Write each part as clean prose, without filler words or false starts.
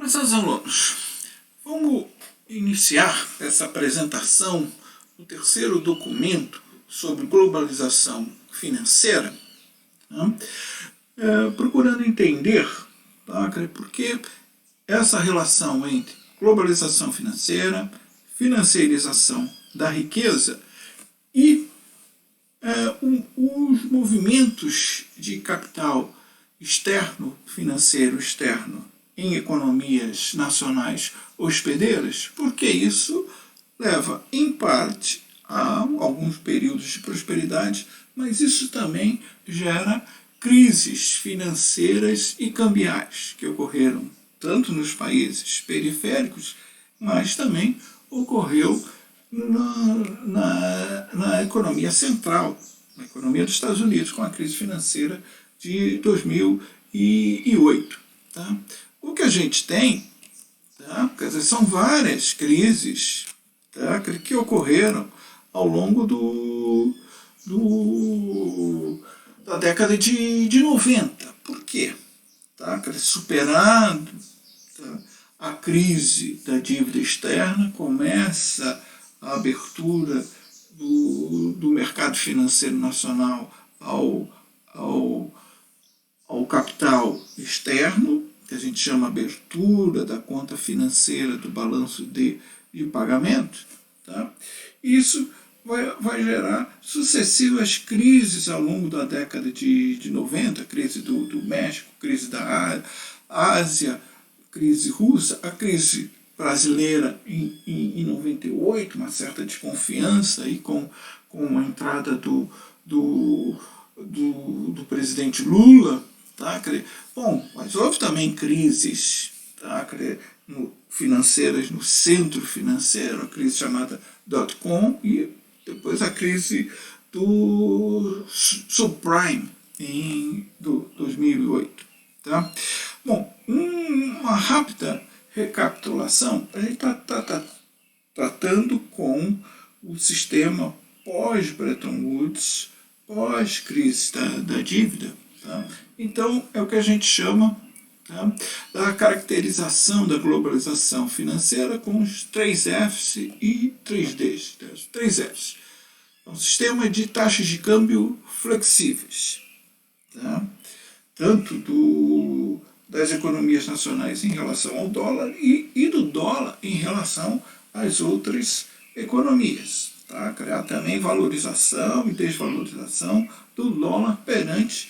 Prezados alunos, vamos iniciar essa apresentação do terceiro documento sobre globalização financeira, né? Procurando entender, tá, por que essa relação entre globalização financeira, financiarização da riqueza e os movimentos de capital externo, financeiro externo, em economias nacionais hospedeiras, porque isso leva, em parte, a alguns períodos de prosperidade, mas isso também gera crises financeiras e cambiais, que ocorreram tanto nos países periféricos, mas também ocorreu na economia central, na economia dos Estados Unidos, com a crise financeira de 2008. Tá? O que a gente tem, tá, quer dizer, são várias crises, tá, que ocorreram ao longo da década de 90. Por quê? Tá? Superando, tá, a crise da dívida externa, começa a abertura do mercado financeiro nacional ao capital externo, que a gente chama abertura da conta financeira do balanço de pagamento. Tá? Isso vai gerar sucessivas crises ao longo da década de 90, crise do México, crise da Ásia, crise russa, a crise brasileira em 98, uma certa desconfiança aí com a entrada do presidente Lula. Tá? Bom, mas houve também crises, tá, financeiras no centro financeiro, a crise chamada .com e depois a crise do subprime em 2008. Tá? Bom, uma rápida recapitulação, a gente está tratando com o sistema pós-Bretton Woods, pós-crise da dívida. Tá? Então, é o que a gente chama, tá, da caracterização da globalização financeira com os 3 Fs e 3 Ds. Tá? Os 3 Fs. É um sistema de taxas de câmbio flexíveis, tá? Tanto das economias nacionais em relação ao dólar e do dólar em relação às outras economias. Tá? Criar também valorização e desvalorização do dólar perante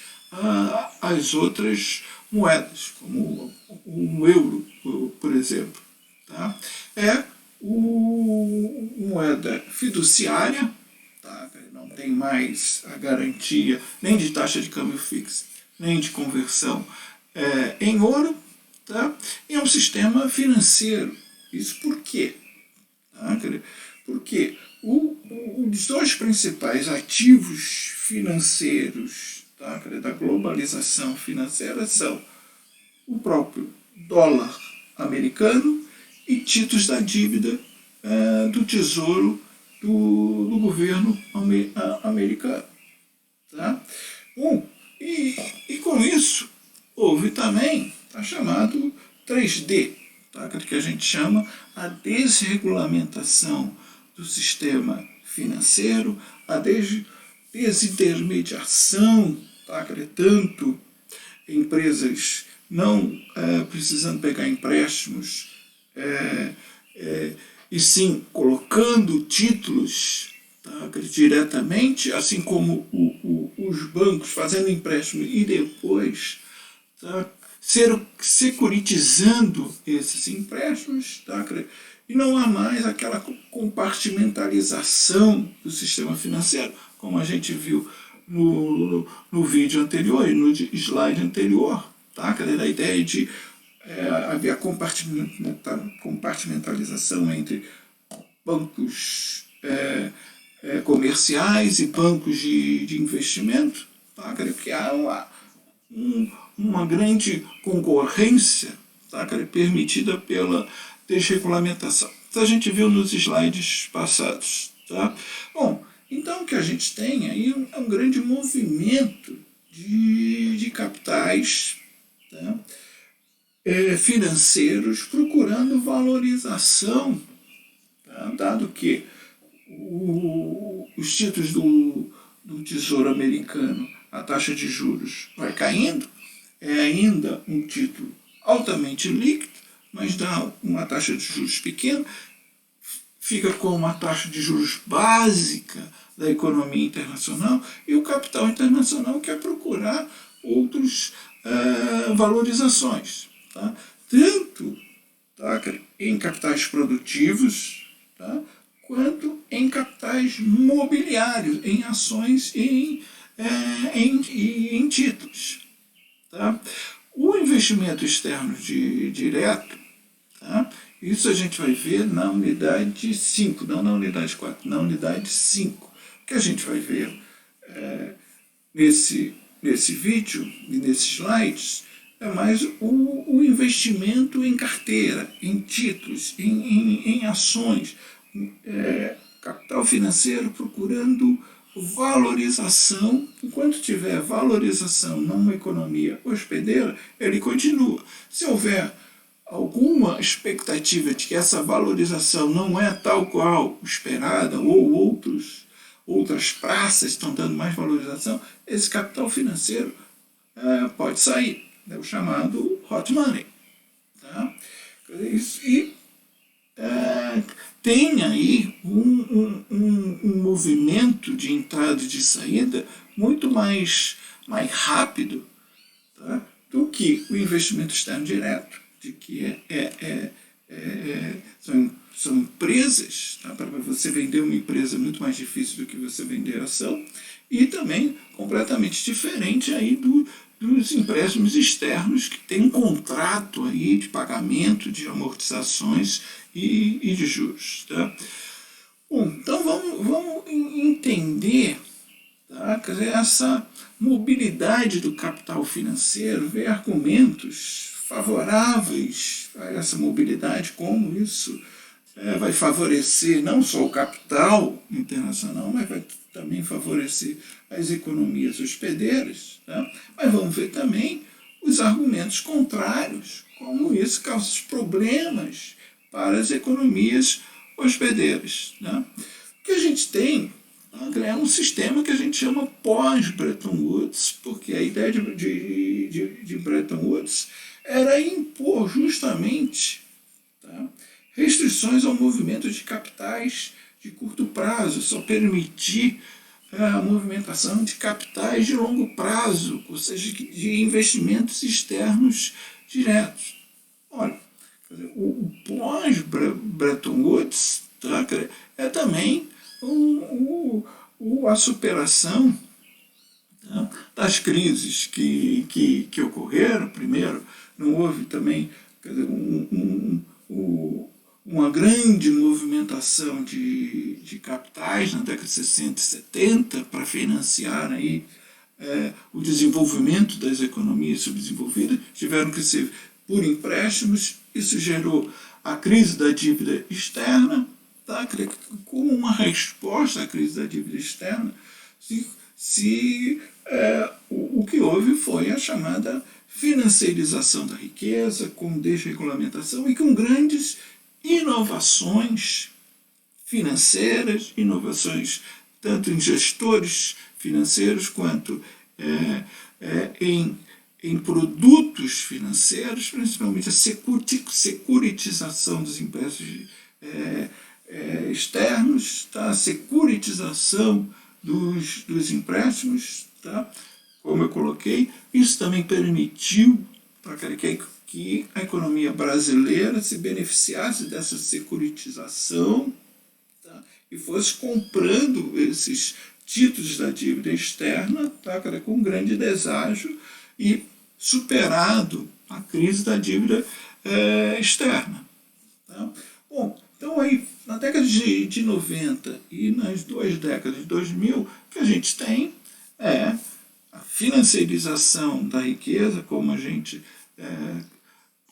as outras moedas, como o euro, por exemplo. Tá? É moeda fiduciária, tá? Não tem mais a garantia nem de taxa de câmbio fixa, nem de conversão em ouro, tá? E é um sistema financeiro. Isso por quê? Tá? Porque os 2 principais ativos financeiros, tá, da globalização financeira são o próprio dólar americano e títulos da dívida do tesouro do governo americano. Tá? Bom, e com isso houve também a chamado 3D, tá, que a gente chama a desregulamentação do sistema financeiro, a desintermediação, tá, tanto empresas não precisando pegar empréstimos, e sim colocando títulos, tá, diretamente, assim como os bancos fazendo empréstimo e depois, tá, securitizando esses empréstimos, tá, e não há mais aquela compartimentalização do sistema financeiro, como a gente viu no vídeo anterior e no slide anterior. Tá? A ideia de haver a compartimentalização entre bancos comerciais e bancos de investimento, tá? Que há uma grande concorrência, tá, permitida pela desregulamentação. Isso a gente viu nos slides passados. Tá? Bom, então o que a gente tem aí é um grande movimento de capitais, tá, financeiros procurando valorização, tá? Dado que os títulos do Tesouro Americano, a taxa de juros vai caindo, é ainda um título altamente líquido, mas dá uma taxa de juros pequena, fica com uma taxa de juros básica da economia internacional, e o capital internacional quer procurar outras valorizações, tá? Tanto, tá, em capitais produtivos, tá, quanto em capitais mobiliários, em ações e em títulos. Tá? O investimento externo direto, tá? Isso a gente vai ver na unidade 5, não na unidade 4, na unidade 5. O que a gente vai ver nesse vídeo e nesses slides é mais o investimento em carteira, em títulos, em ações, capital financeiro procurando valorização. Enquanto tiver valorização numa economia hospedeira, ele continua. Se houver alguma expectativa de que essa valorização não é tal qual esperada, ou outras praças estão dando mais valorização, esse capital financeiro pode sair. É o chamado hot money. Tá? E tem aí um movimento de entrada e de saída muito mais rápido, tá, do que o investimento externo direto, de que são empresas, tá, para você vender uma empresa é muito mais difícil do que você vender ação, e também completamente diferente aí dos empréstimos externos, que tem um contrato aí de pagamento, de amortizações e de juros. Tá? Bom, então vamos entender, tá? Quer dizer, essa mobilidade do capital financeiro, ver argumentos favoráveis a essa mobilidade, como isso vai favorecer não só o capital internacional, mas vai também favorecer as economias hospedeiras. Tá? Mas vamos ver também os argumentos contrários, como isso causa problemas para as economias hospedeiras. Né? O que a gente tem é um sistema que a gente chama pós-Bretton Woods, porque a ideia de Bretton Woods era impor justamente, tá, restrições ao movimento de capitais de curto prazo, só permitir a movimentação de capitais de longo prazo, ou seja, de investimentos externos diretos. Olha, o pós-Bretton Woods, tá, é também a superação, tá, das crises que ocorreram. Primeiro, não houve também, quer dizer, uma grande movimentação de capitais na década de 60 e 70 para financiar aí, o desenvolvimento das economias subdesenvolvidas, tiveram que ser por empréstimos. Isso gerou a crise da dívida externa. Tá? Como uma resposta à crise da dívida externa, o que houve foi a chamada financiarização da riqueza, com desregulamentação e com grandes inovações financeiras, inovações tanto em gestores financeiros quanto em produtos financeiros, principalmente a securitização dos empréstimos externos, tá? A securitização dos empréstimos, tá? Como eu coloquei, isso também permitiu que a economia brasileira se beneficiasse dessa securitização, tá? E fosse comprando esses títulos da dívida externa, tá? Com grande deságio, e superado a crise da dívida externa. Tá? Bom, então aí, na década de 90 e nas duas décadas de 2000, o que a gente tem é a financiarização da riqueza, como a gente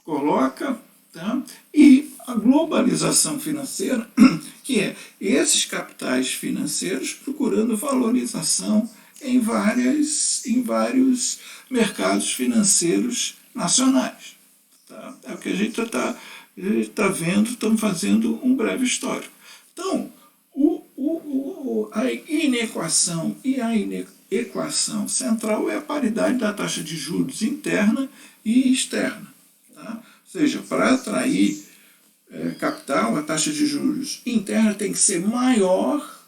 coloca, tá? E a globalização financeira, que é esses capitais financeiros procurando valorização em vários mercados financeiros nacionais. Tá? É o que a gente está vendo, estamos fazendo um breve histórico. Então, a inequação e a equação central é a paridade da taxa de juros interna e externa. Tá? Ou seja, para atrair capital, a taxa de juros interna tem que ser maior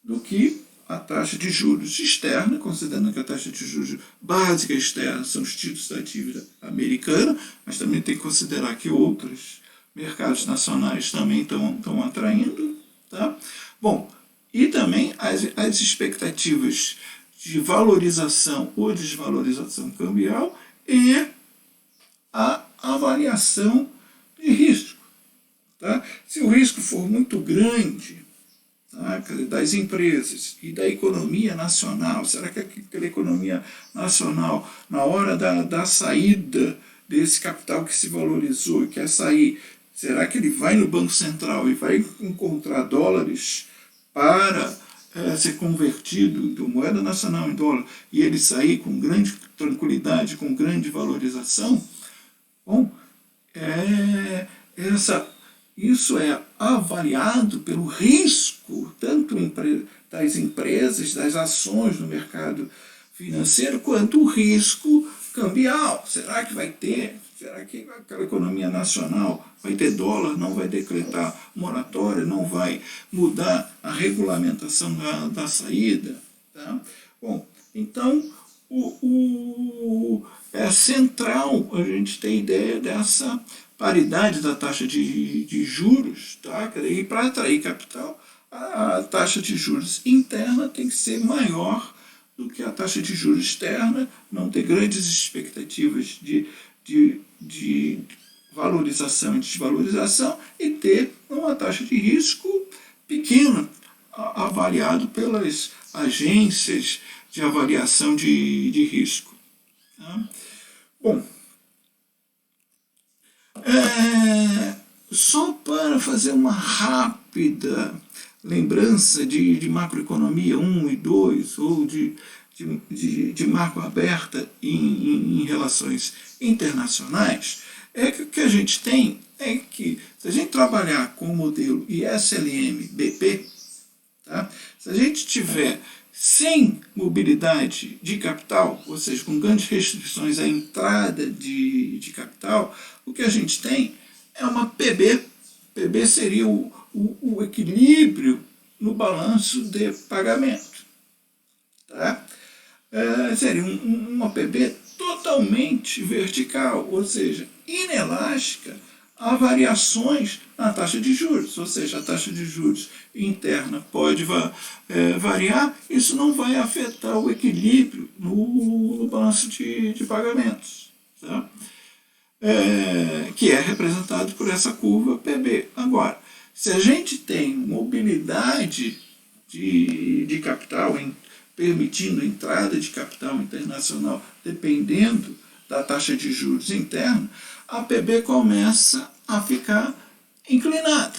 do que a taxa de juros externa, considerando que a taxa de juros básica externa são os títulos da dívida americana, mas também tem que considerar que outros mercados nacionais também estão atraindo. Tá? Bom, e também as expectativas de valorização ou desvalorização cambial e a avaliação de risco. Tá? Se o risco for muito grande, tá, das empresas e da economia nacional, será que aquela economia nacional, na hora da saída desse capital que se valorizou e quer sair, será que ele vai no Banco Central e vai encontrar dólares para ser convertido de moeda nacional em dólar e ele sair com grande tranquilidade, com grande valorização? Bom, isso é avaliado pelo risco, tanto das empresas, das ações no mercado financeiro, quanto o risco cambial. Será que vai ter? Será que aquela economia nacional vai ter dólar, não vai decretar moratória, não vai mudar a regulamentação da saída? Tá? Bom, então é central a gente ter ideia dessa paridade da taxa de juros, tá? E para atrair capital, a taxa de juros interna tem que ser maior do que a taxa de juros externa, não ter grandes expectativas de valorização e desvalorização e ter uma taxa de risco pequena, avaliado pelas agências de avaliação de risco. Tá? Bom, só para fazer uma rápida lembrança de macroeconomia 1 e 2, ou de macro aberta em relações internacionais, que o que a gente tem é que, se a gente trabalhar com o modelo ISLM-BP, tá? Se a gente tiver sem mobilidade de capital, ou seja, com grandes restrições à entrada de capital, o que a gente tem é uma PB. PB seria o equilíbrio no balanço de pagamento. Tá? Seria uma PB totalmente vertical, ou seja, inelástica a variações na taxa de juros, ou seja, a taxa de juros interna pode variar, isso não vai afetar o equilíbrio no balanço de pagamentos, tá? Que é representado por essa curva PB. Agora, se a gente tem mobilidade de capital, permitindo entrada de capital internacional, dependendo da taxa de juros interna, a PB começa a ficar inclinada.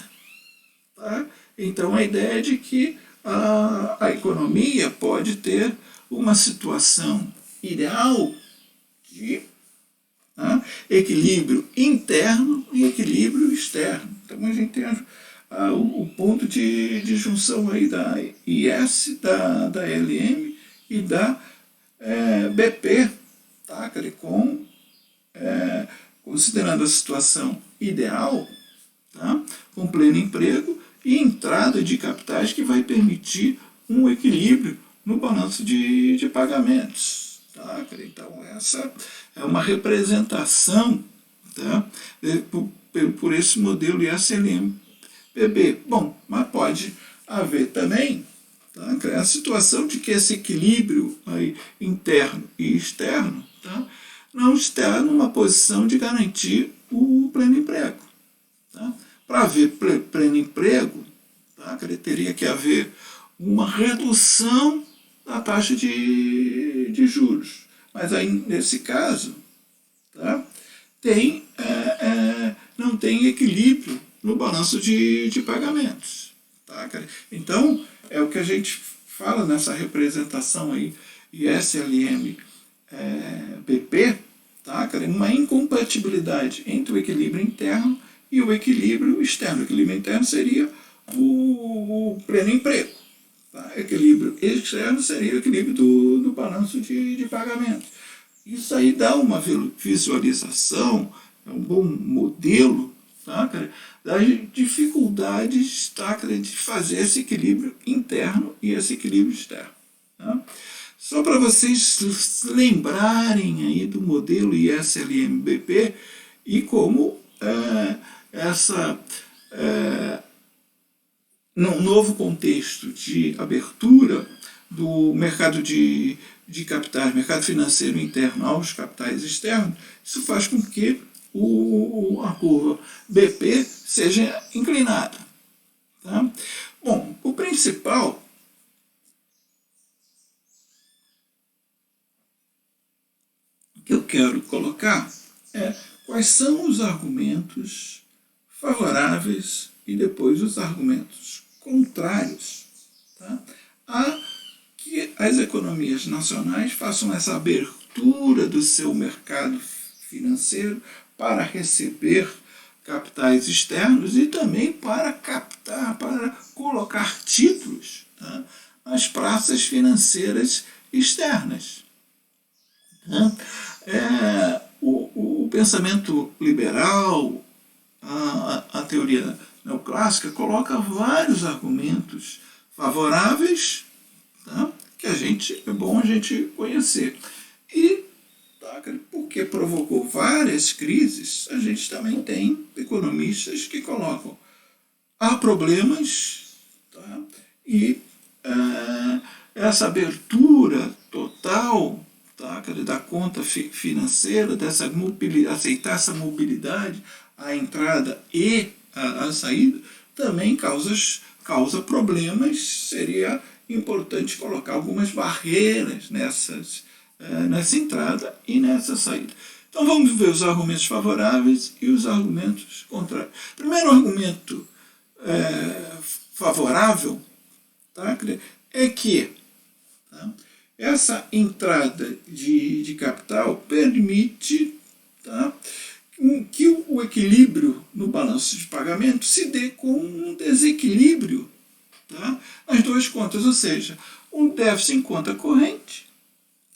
Tá? Então, a ideia é de que a economia pode ter uma situação ideal de equilíbrio interno e equilíbrio externo. Então, a gente tem o ponto de junção aí da IS, da LM e da BP, tá? Considerando a situação ideal, tá? Com pleno emprego e entrada de capitais que vai permitir um equilíbrio no balanço de pagamentos. Tá? Então, essa é uma representação, tá? por esse modelo ISLM-PB. Bom, mas pode haver também, tá? A situação de que esse equilíbrio aí, interno e externo, tá? Não está numa posição de garantir o pleno emprego. Tá? Para haver pleno emprego, tá? Teria que haver uma redução da taxa de juros. Mas aí, nesse caso, tá? Não tem equilíbrio no balanço de pagamentos. Tá? Então, é o que a gente fala nessa representação aí, ISLM BP, tá, cara? Uma incompatibilidade entre o equilíbrio interno e o equilíbrio externo. O equilíbrio interno seria o pleno emprego. Tá? Equilíbrio externo seria o equilíbrio do balanço de pagamentos. Isso aí dá uma visualização, é um bom modelo, tá, cara, das dificuldades, tá, cara, de fazer esse equilíbrio interno e esse equilíbrio externo. Tá? Só para vocês lembrarem aí do modelo ISLM-BP e como essa num novo contexto de abertura do mercado de capitais, mercado financeiro interno aos capitais externos, isso faz com que a curva BP seja inclinada. Tá? Bom, o principal que eu quero colocar é quais são os argumentos favoráveis e depois os argumentos contrários, tá, a que as economias nacionais façam essa abertura do seu mercado financeiro para receber capitais externos e também para captar, para colocar títulos, tá, nas praças financeiras externas. Tá? O pensamento liberal, a teoria neoclássica, coloca vários argumentos favoráveis, tá, que é bom a gente conhecer. E, tá, porque provocou várias crises, a gente também tem economistas que colocam há problemas, tá, e essa abertura total, tá, da conta financeira, aceitar essa mobilidade, a entrada e a saída, também causa problemas. Seria importante colocar algumas barreiras nessa entrada e nessa saída. Então vamos ver os argumentos favoráveis e os argumentos contrários. Primeiro argumento favorável, tá, é que, tá, essa entrada de capital permite, tá, que o equilíbrio no balanço de pagamento se dê com um desequilíbrio, tá, nas duas contas, ou seja, um déficit em conta corrente,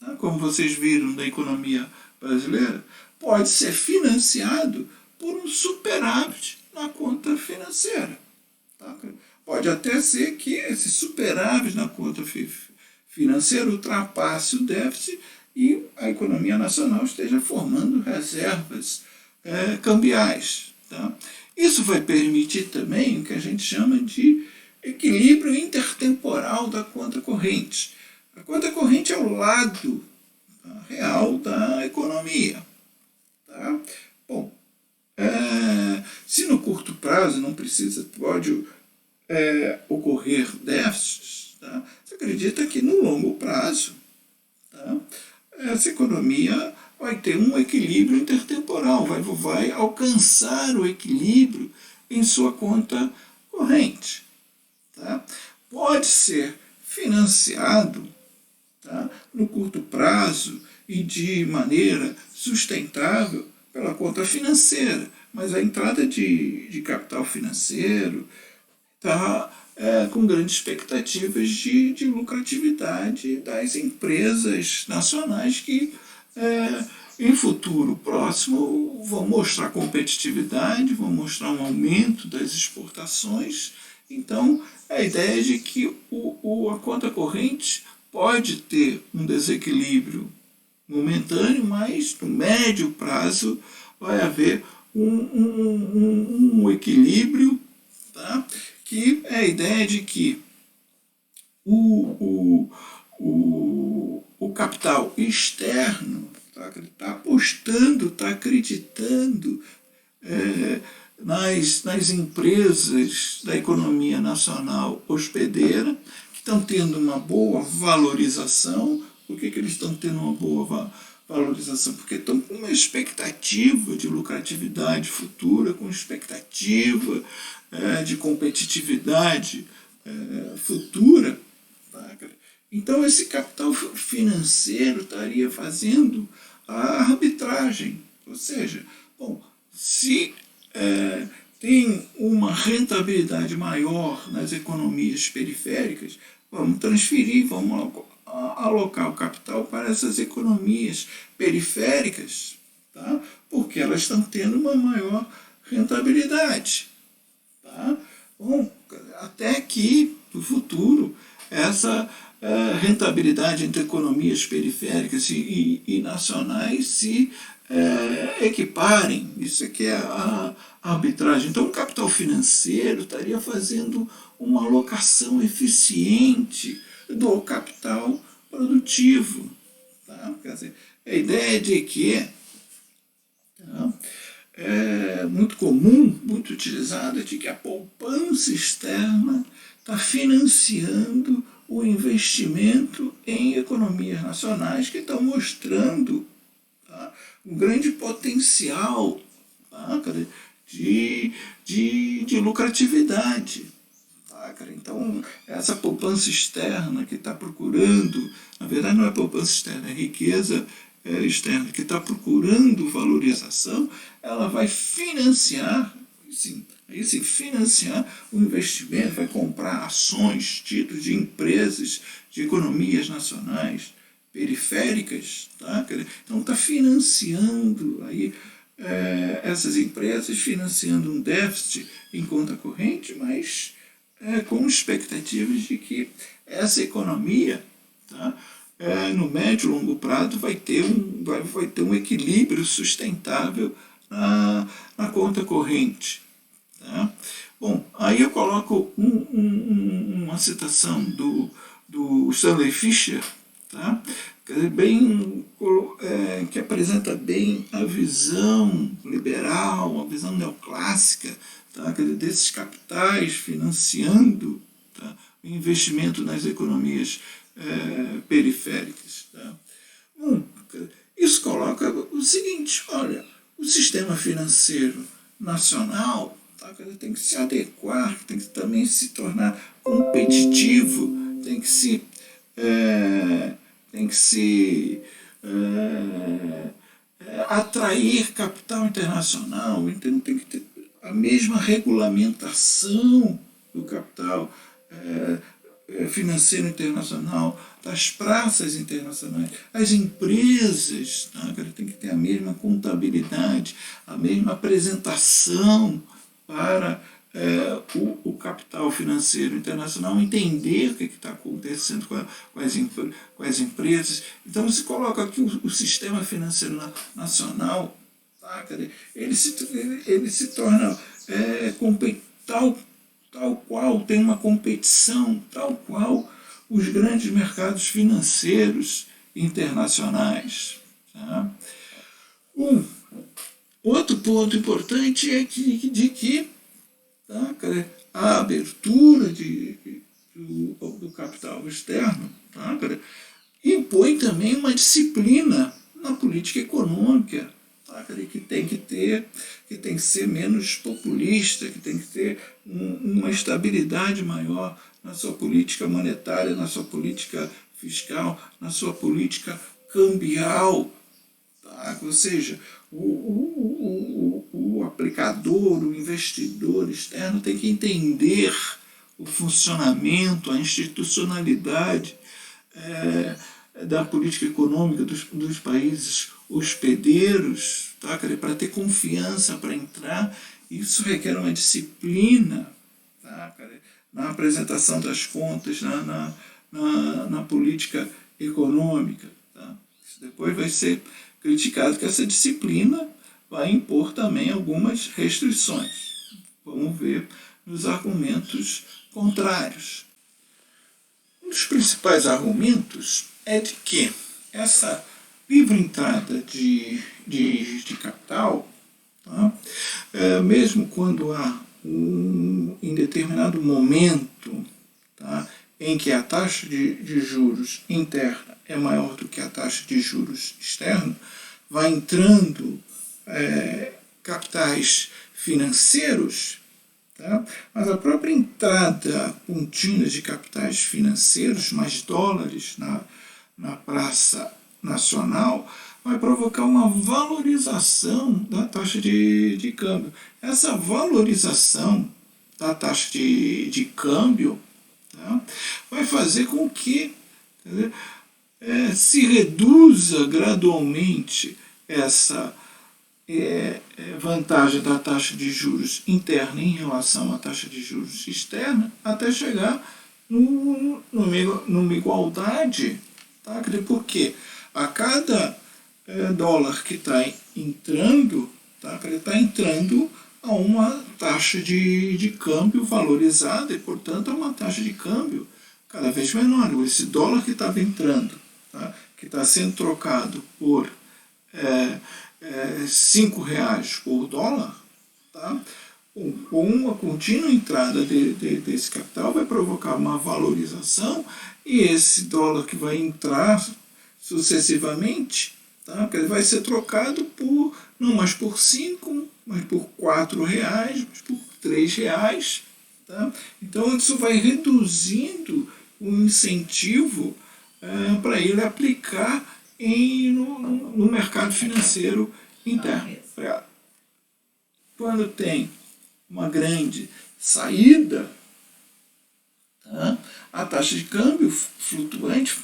tá, como vocês viram da economia brasileira, pode ser financiado por um superávit na conta financeira. Tá? Pode até ser que esse superávit na conta financeira ultrapasse o déficit e a economia nacional esteja formando reservas cambiais. Tá? Isso vai permitir também o que a gente chama de equilíbrio intertemporal da conta corrente. A conta corrente é o lado real da economia. Tá? Bom, se no curto prazo não pode ocorrer déficits, tá, você acredita que no longo prazo, tá, essa economia vai ter um equilíbrio intertemporal, vai alcançar o equilíbrio em sua conta corrente. Tá? Pode ser financiado, tá, no curto prazo e de maneira sustentável pela conta financeira, mas a entrada de capital financeiro está com grandes expectativas de lucratividade das empresas nacionais que em futuro próximo vão mostrar competitividade, vão mostrar um aumento das exportações. Então, a ideia é de que a conta corrente pode ter um desequilíbrio momentâneo, mas no médio prazo vai haver um equilíbrio, tá? Que é a ideia de que o capital externo está apostando, está acreditando nas empresas da economia nacional hospedeira, que estão tendo uma boa valorização. Por que eles estão tendo uma boa valorização? Porque estão com uma expectativa de lucratividade futura, com expectativa de competitividade futura. Tá? Então esse capital financeiro estaria fazendo a arbitragem. Ou seja, bom, se tem uma rentabilidade maior nas economias periféricas, vamos transferir, vamos alocar o capital para essas economias periféricas, tá? Porque elas estão tendo uma maior rentabilidade. Tá? Bom, até que, no futuro, essa rentabilidade entre economias periféricas e nacionais se equiparem. Isso aqui é a arbitragem. Então, o capital financeiro estaria fazendo uma alocação eficiente do capital produtivo. Tá? Quer dizer, a ideia de que é muito comum, muito utilizada, de que a poupança externa está financiando o investimento em economias nacionais que estão mostrando, tá, um grande potencial, tá, de lucratividade. Tá, então, essa poupança externa que está procurando, na verdade não é poupança externa, é riqueza externa, que está procurando valorização, ela vai financiar, aí sim, financiar o investimento, vai comprar ações, títulos de empresas, de economias nacionais periféricas, tá? Então está financiando aí essas empresas, financiando um déficit em conta corrente, mas com expectativas de que essa economia, tá, no médio e longo prazo vai ter um equilíbrio sustentável na conta corrente. Tá? Bom, aí eu coloco uma citação do Stanley Fischer, tá? Que apresenta bem a visão liberal, a visão neoclássica, tá? Desses capitais financiando, tá, o investimento nas economias periféricas. Tá? Isso coloca o seguinte: olha, o sistema financeiro nacional, tá, tem que se adequar, tem que também se tornar competitivo, tem que se atrair capital internacional, então tem que ter a mesma regulamentação do capital financeiro internacional, das praças internacionais, as empresas, tá, tem que ter a mesma contabilidade, a mesma apresentação para o capital financeiro internacional, entender o que está acontecendo com as empresas. Então se coloca aqui o sistema financeiro nacional, tá, ele se torna tal qual tem uma competição, tal qual os grandes mercados financeiros internacionais. Tá? Outro ponto importante é de que tá, a abertura do capital externo, tá, impõe também uma disciplina na política econômica, tá, que tem que ser menos populista, que tem que ter uma estabilidade maior na sua política monetária, na sua política fiscal, na sua política cambial. Tá? Ou seja, o aplicador, o investidor externo tem que entender o funcionamento, a institucionalidade da política econômica dos países hospedeiros, tá? Para ter confiança para entrar. Isso requer uma disciplina, tá? Na apresentação das contas, na política econômica. Tá? Isso depois vai ser criticado, que essa disciplina vai impor também algumas restrições. Vamos ver nos argumentos contrários. Um dos principais argumentos é de que essa livre entrada de capital, tá, mesmo quando há em determinado momento, tá, em que a taxa de juros interna é maior do que a taxa de juros externa, vai entrando capitais financeiros, tá? Mas a própria entrada contínua de capitais financeiros, mais dólares na praça nacional, vai provocar uma valorização da taxa de câmbio. Essa valorização da taxa de câmbio, tá, vai fazer com que, quer dizer, se reduza gradualmente essa vantagem da taxa de juros interna em relação à taxa de juros externa, até chegar numa igualdade. Tá? Porque a cada dólar que está entrando, tá? Ele está entrando a uma taxa de câmbio valorizada e, portanto, a uma taxa de câmbio cada vez menor. Esse dólar que estava entrando, tá? Que está sendo trocado por R$ 5 por dólar, tá? Com uma contínua entrada desse capital vai provocar uma valorização e esse dólar que vai entrar sucessivamente, tá? Ele vai ser trocado por, não mais por 5, mas por R$ 4, mas por R$ 3. Tá? Então isso vai reduzindo o incentivo para ele aplicar no mercado financeiro interno. Quando tem uma grande saída, tá? A taxa de câmbio flutuante,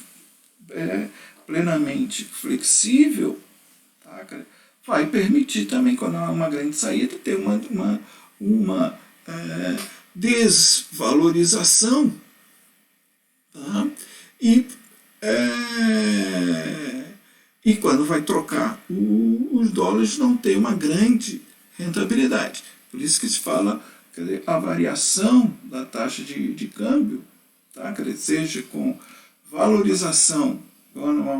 plenamente flexível, tá? Vai permitir também, quando há uma grande saída, ter uma desvalorização, tá? E quando vai trocar, os dólares não têm uma grande rentabilidade. Por isso que se fala, quer dizer, a variação da taxa de câmbio, tá? Quer dizer, seja com valorização, quando há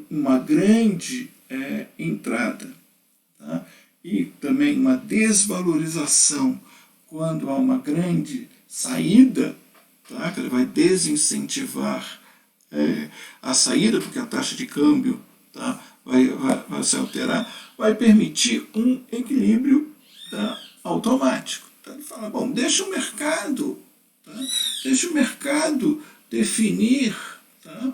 uma grande entrada, tá? E também uma desvalorização quando há uma grande saída, tá? Que vai desincentivar a saída, porque a taxa de câmbio, tá? vai se alterar, vai permitir um equilíbrio, tá? Automático. Então ele fala, bom, deixa o mercado, tá? Deixa o mercado definir, tá?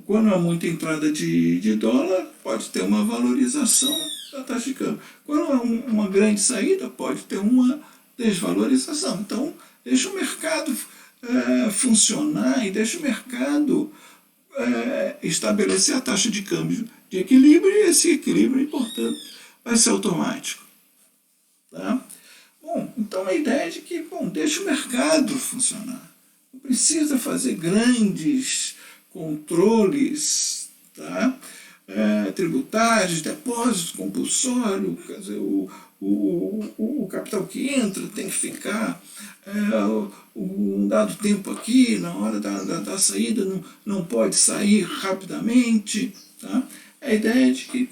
Quando há muita entrada de dólar, pode ter uma valorização da taxa de câmbio. Quando há uma grande saída, pode ter uma desvalorização. Então, deixa o mercado funcionar e deixa o mercado estabelecer a taxa de câmbio de equilíbrio, e esse equilíbrio, portanto, vai ser automático. Tá? Bom, então a ideia é de que, deixa o mercado funcionar. Não precisa fazer grandes controles, tá? Tributários, depósitos compulsórios, quer dizer, o capital que entra tem que ficar um dado tempo aqui, na hora da saída não pode sair rapidamente. Tá? A ideia é de que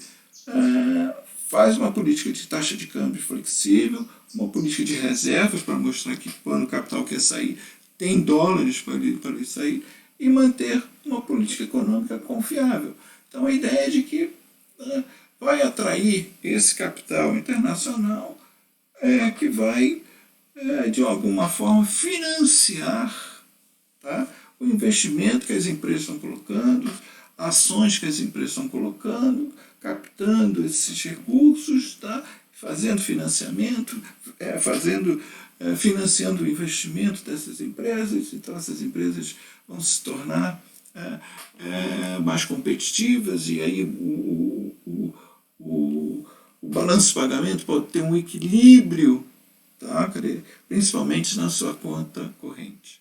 faz uma política de taxa de câmbio flexível, uma política de reservas para mostrar que quando o capital quer sair, tem dólares para ele sair, e manter uma política econômica confiável. Então a ideia é de que vai atrair esse capital internacional que vai, de alguma forma, financiar, tá? O investimento que as empresas estão colocando, ações que as empresas estão colocando, captando esses recursos, tá? Fazendo financiamento, financiando o investimento dessas empresas. Então essas empresas vão se tornar mais competitivas, e aí o balanço de pagamento pode ter um equilíbrio, tá? Principalmente na sua conta corrente.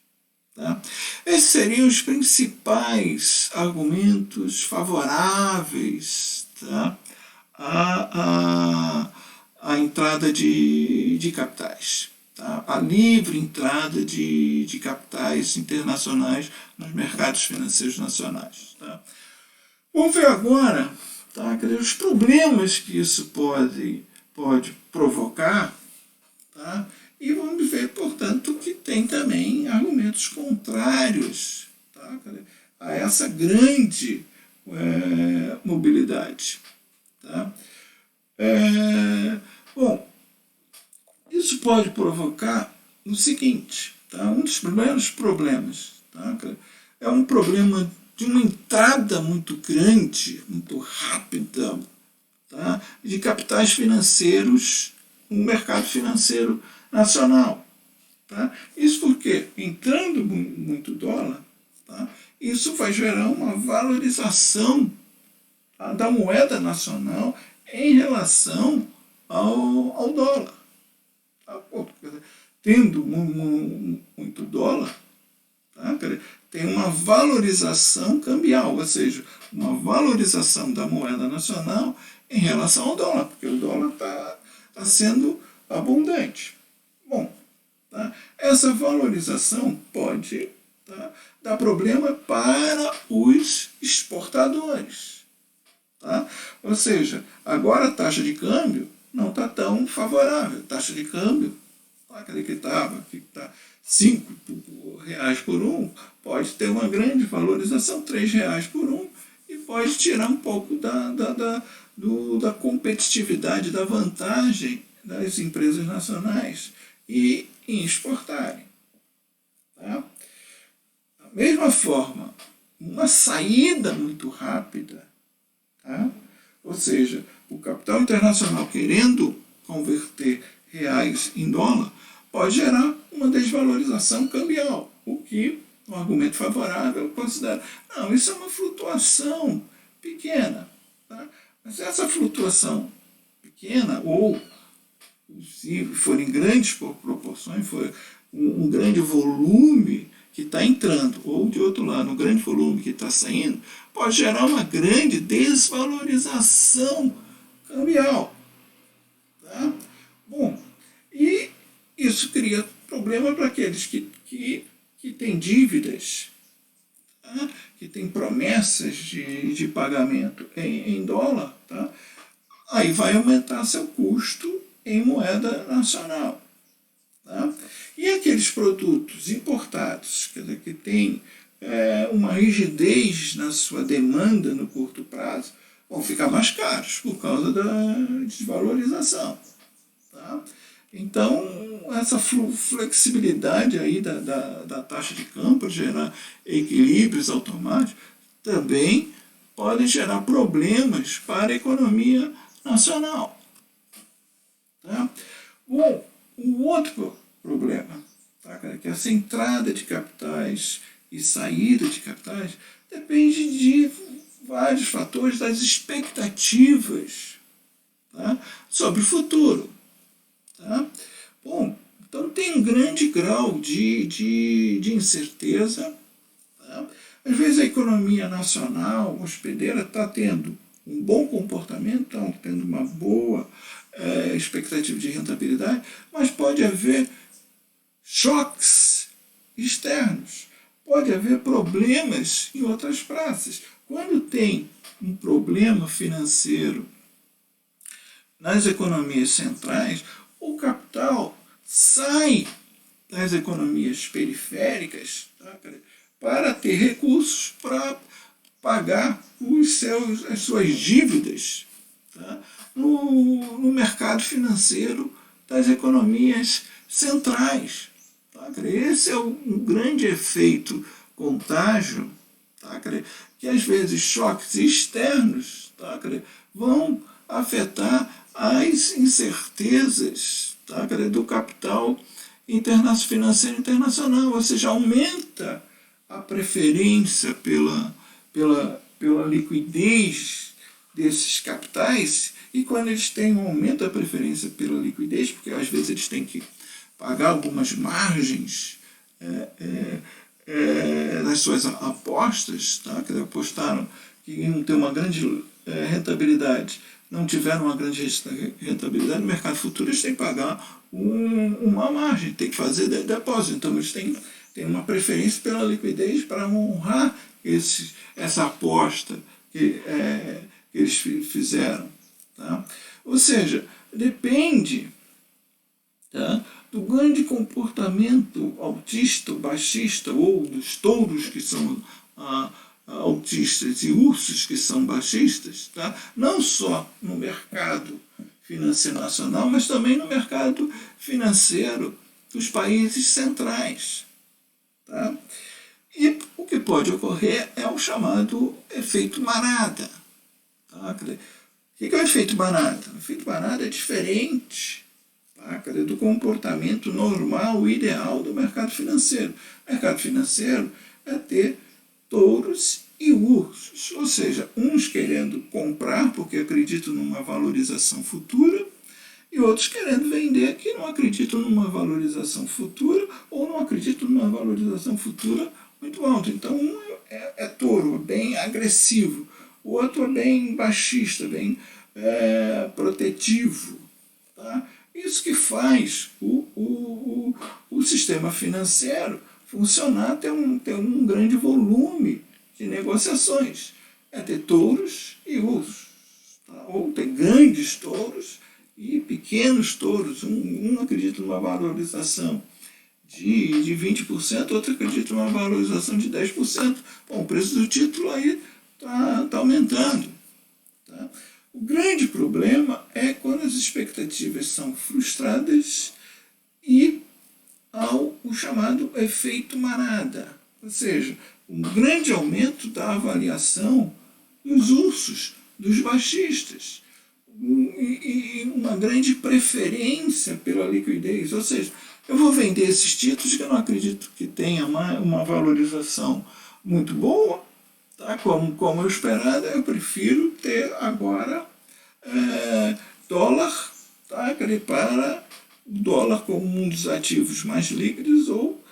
Tá? Esses seriam os principais argumentos favoráveis, tá? à entrada de capitais. Tá? A livre entrada de capitais internacionais nos mercados financeiros nacionais. Tá? Vamos ver agora, tá, os problemas que isso pode provocar, tá? E vamos ver, portanto, que tem também argumentos contrários, tá, a essa grande mobilidade. Tá? Bom, isso pode provocar o seguinte, tá? Um dos primeiros problemas, tá? É um problema de uma entrada muito grande, muito rápida, tá, de capitais financeiros no mercado financeiro nacional. Tá? Isso porque, entrando muito dólar, tá, isso vai gerar uma valorização, tá, da moeda nacional em relação ao dólar. Tá? Pô, tendo muito dólar, tá, tem uma valorização cambial, ou seja, uma valorização da moeda nacional em relação ao dólar, porque o dólar está sendo abundante. Bom, tá, essa valorização pode, tá, dar problema para os exportadores. Tá? Ou seja, agora a taxa de câmbio não está tão favorável. A taxa de câmbio, aquele que está R$ 5 por um, pode ter uma grande valorização, R$ 3 por um, e pode tirar um pouco da competitividade, da vantagem das empresas nacionais e em exportarem. Tá? Da mesma forma, uma saída muito rápida, tá? Ou seja, o capital internacional querendo converter reais em dólar, pode gerar uma desvalorização cambial, o que um argumento favorável considera, não, isso é uma flutuação pequena. Tá? Mas essa flutuação pequena, ou se for em grandes proporções, for um grande volume que está entrando, ou de outro lado, um grande volume que está saindo, pode gerar uma grande desvalorização cambial. Tá? Bom, e isso cria problema para aqueles que têm dívidas, tá? Que têm promessas de pagamento em dólar, tá? Aí vai aumentar seu custo em moeda nacional. Tá? E aqueles produtos importados, quer dizer, que têm uma rigidez na sua demanda no curto prazo, vão ficar mais caros por causa da desvalorização. Tá? Então, essa flexibilidade aí da taxa de câmbio para gerar equilíbrios automáticos também podem gerar problemas para a economia nacional. Tá? Bom, um outro problema, tá, que essa entrada de capitais e saída de capitais depende de vários fatores, das expectativas, tá, sobre o futuro. Tá? Bom, então tem um grande grau de incerteza. Tá? Às vezes a economia nacional hospedeira está tendo um bom comportamento, está tendo uma boa expectativa de rentabilidade, mas pode haver choques externos, pode haver problemas em outras praças. Quando tem um problema financeiro nas economias centrais, o capital sai das economias periféricas, tá, para ter recursos para pagar as suas dívidas, tá, no mercado financeiro das economias centrais. Tá? Esse é um grande efeito contágio, tá? Que às vezes choques externos, tá? Vão afetar as incertezas, tá? Do capital financeiro internacional, ou seja, aumenta a preferência pela liquidez desses capitais, e quando eles têm um aumento da preferência pela liquidez, porque às vezes eles têm que pagar algumas margens das suas apostas, tá? Que apostaram que iam ter uma grande rentabilidade, não tiveram uma grande rentabilidade, no mercado futuro eles têm que pagar uma margem, tem que fazer depósito, então eles têm uma preferência pela liquidez para honrar essa aposta que eles fizeram. Tá? Ou seja, depende, tá, do grande comportamento altista ou baixista, ou dos touros que são altistas e ursos que são baixistas, tá? Não só no mercado financeiro nacional, mas também no mercado financeiro dos países centrais. Tá? E o que pode ocorrer é o chamado efeito manada. Tá? O que é o efeito manada? O efeito manada é diferente, tá? Do comportamento normal, ideal do mercado financeiro. O mercado financeiro é ter touros e ursos, ou seja, uns querendo comprar porque acreditam numa valorização futura e outros querendo vender que não acreditam numa valorização futura ou não acreditam numa valorização futura muito alta. Então um é touro, bem agressivo, o outro é bem baixista, bem protetivo. Tá? Isso que faz o sistema financeiro funcionar, ter um grande volume de negociações. É ter touros e ursos. Tá? Ou ter grandes touros e pequenos touros. Um acredita numa valorização de 20%, outro acredita numa valorização de 10%. Bom, o preço do título aí está aumentando. Tá? O grande problema é quando as expectativas são frustradas e ao o chamado efeito manada, ou seja, um grande aumento da avaliação dos ursos, dos baixistas, e uma grande preferência pela liquidez, ou seja, eu vou vender esses títulos que eu não acredito que tenha uma valorização muito boa, tá? Como eu esperava, eu prefiro ter agora dólar, tá? Para o dólar como um dos ativos mais líquidos ou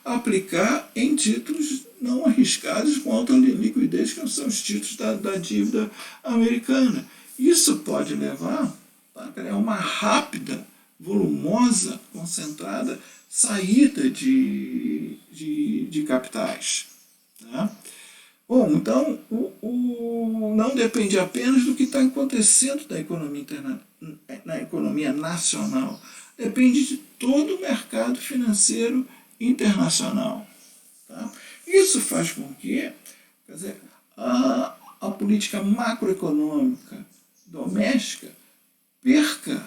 aplicar em títulos não arriscados com alta liquidez, que são os títulos da dívida americana. Isso pode levar a uma rápida, volumosa, concentrada saída de capitais. Tá? Bom, então não depende apenas do que está acontecendo na economia nacional. Depende de todo o mercado financeiro internacional. Tá? Isso faz com que a política macroeconômica doméstica perca,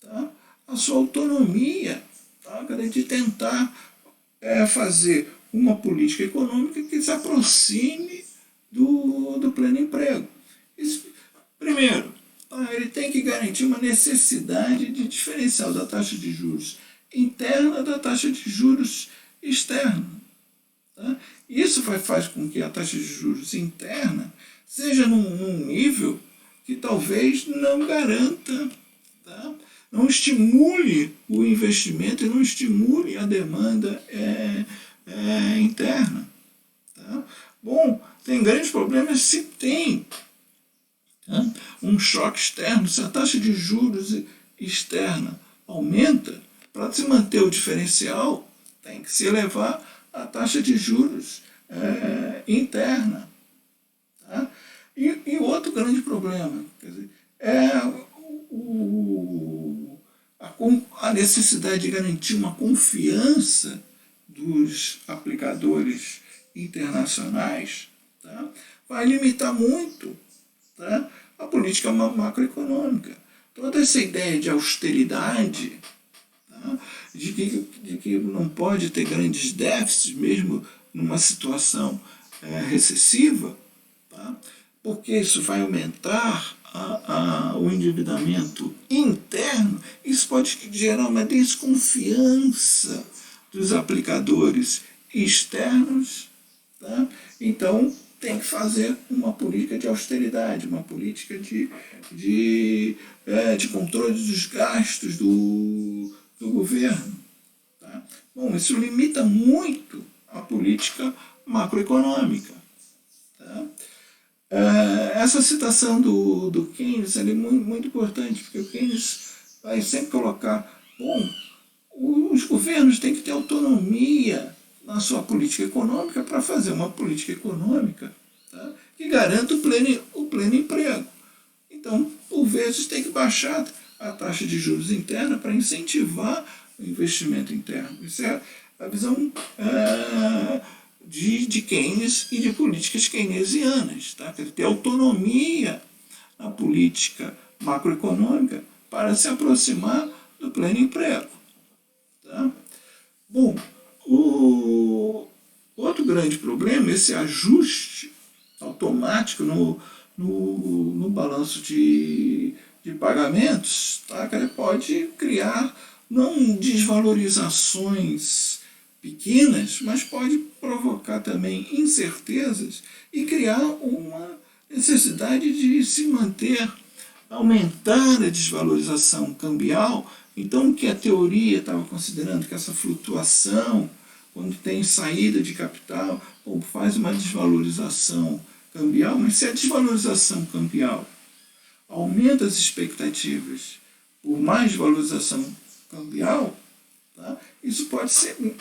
tá? A sua autonomia, tá? De tentar fazer uma política econômica que se aproxime do pleno emprego. Isso, primeiro, ele tem que garantir uma necessidade de diferencial da taxa de juros interna da taxa de juros externa. Tá? Isso faz com que a taxa de juros interna seja num nível que talvez não garanta, tá? Não estimule o investimento e não estimule a demanda interna. Tá? Bom, tem grandes problemas se tem, tá? Um choque externo, se a taxa de juros externa aumenta, para se manter o diferencial, tem que se elevar a taxa de juros interna. Tá? E outro grande problema, quer dizer, é a necessidade de garantir uma confiança dos aplicadores internacionais, tá? Vai limitar muito, tá? A política macroeconômica. Toda essa ideia de austeridade, tá? de que não pode ter grandes déficits, mesmo numa situação recessiva, tá? Porque isso vai aumentar o endividamento interno, isso pode gerar uma desconfiança dos aplicadores externos. Tá? Então, tem que fazer uma política de austeridade, uma política de controle dos gastos do governo. Tá? Bom, isso limita muito a política macroeconômica. Tá? Essa citação do Keynes é muito, muito importante, porque o Keynes vai sempre colocar, os governos têm que ter autonomia na sua política econômica para fazer uma política econômica, tá? Que garanta o pleno emprego. Então, por vezes, tem que baixar a taxa de juros interna para incentivar o investimento interno. Isso é a visão de Keynes e de políticas keynesianas. Tá? Quer ter autonomia na política macroeconômica para se aproximar do pleno emprego. Tá? Bom, Outro grande problema é esse ajuste automático no balanço de pagamentos, tá? Que ele pode criar não desvalorizações pequenas, mas pode provocar também incertezas e criar uma necessidade de se manter, aumentar a desvalorização cambial. Então, o que a teoria estava considerando que essa flutuação, quando tem saída de capital, faz uma desvalorização cambial, mas se a desvalorização cambial aumenta as expectativas por mais valorização cambial, tá? Isso pode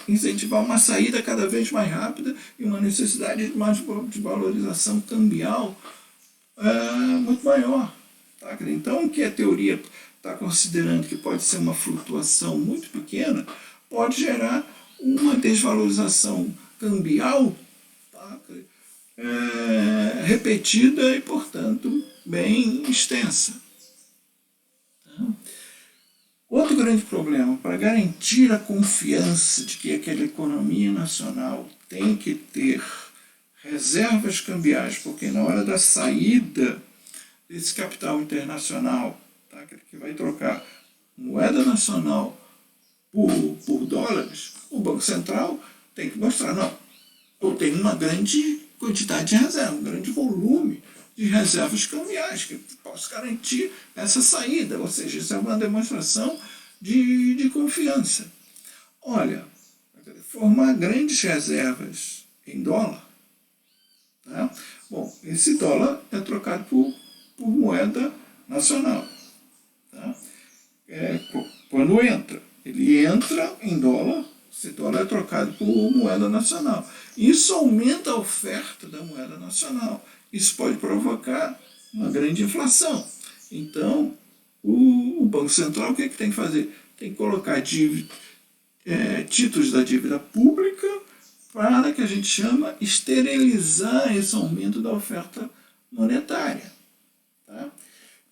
incentivar uma saída cada vez mais rápida e uma necessidade de mais valorização cambial muito maior. Tá? Então, o que a teoria está considerando que pode ser uma flutuação muito pequena, pode gerar uma desvalorização cambial, tá? Repetida e, portanto, bem extensa. Tá? Outro grande problema, para garantir a confiança de que aquela economia nacional tem que ter reservas cambiais, porque na hora da saída desse capital internacional, tá, que vai trocar moeda nacional por dólares, o Banco Central tem que mostrar, não, eu tenho uma grande quantidade de reserva, um grande volume de reservas cambiais, que posso garantir essa saída, ou seja, isso é uma demonstração de confiança. Olha, formar grandes reservas em dólar, tá? Bom, esse dólar é trocado por moeda nacional. Tá? Quando ele entra em dólar, esse dólar é trocado por moeda nacional. Isso aumenta a oferta da moeda nacional. Isso pode provocar uma grande inflação. Então, o Banco Central, o que tem que fazer? Tem que colocar títulos da dívida pública para que a gente chama esterilizar esse aumento da oferta monetária. Tá?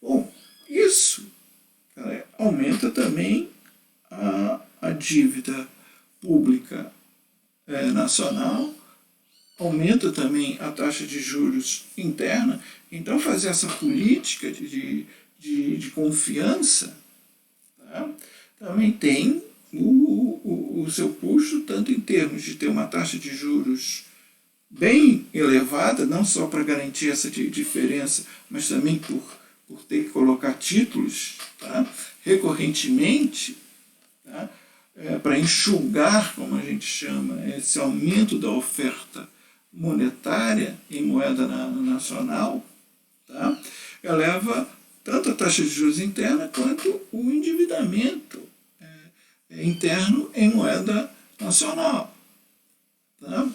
Bom, isso aumenta também a dívida pública nacional, aumenta também a taxa de juros interna. Então, fazer essa política de confiança, tá, também tem o seu custo, tanto em termos de ter uma taxa de juros bem elevada, não só para garantir essa diferença, mas também por ter que colocar títulos, tá, recorrentemente, tá, para enxugar, como a gente chama, esse aumento da oferta monetária em moeda nacional, tá, eleva tanto a taxa de juros interna quanto o endividamento interno em moeda nacional. Tá?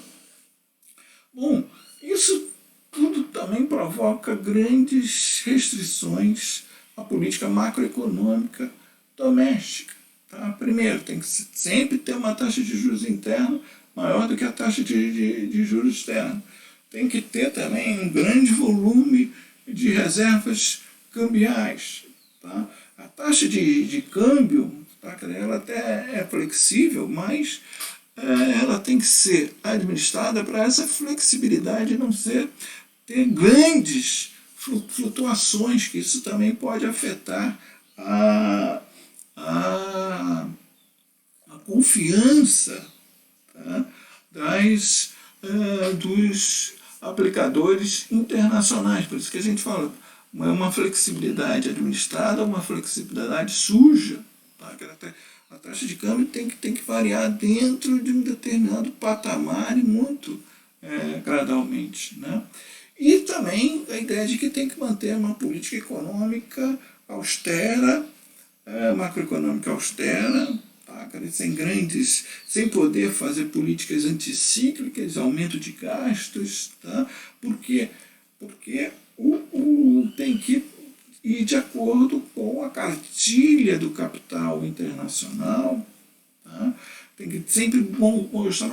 Bom, isso tudo também provoca grandes restrições à política macroeconômica doméstica. Tá? Primeiro, tem que sempre ter uma taxa de juros interna maior do que a taxa de juros externa. Tem que ter também um grande volume de reservas cambiais. Tá? A taxa de câmbio, tá? Ela até é flexível, mas ela tem que ser administrada para essa flexibilidade não ter grandes flutuações, que isso também pode afetar a confiança, tá, dos aplicadores internacionais. Por isso que a gente fala, é uma flexibilidade administrada, uma flexibilidade suja. Tá? A taxa de câmbio tem que variar dentro de um determinado patamar e muito gradualmente. Né? E também a ideia de que tem que manter uma política econômica austera, macroeconômica austera, tá? sem poder fazer políticas anticíclicas, aumento de gastos, tá? Porque tem que ir de acordo com a cartilha do capital internacional, tá? Tem que sempre mostrar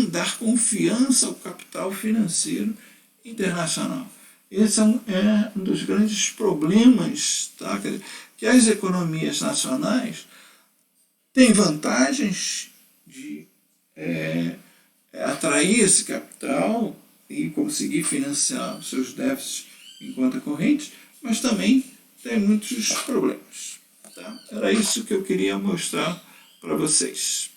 dar confiança ao capital financeiro internacional. Esse é um dos grandes problemas, tá? Que as economias nacionais têm vantagens de atrair esse capital e conseguir financiar os seus déficits em conta corrente, mas também tem muitos problemas. Tá? Era isso que eu queria mostrar para vocês.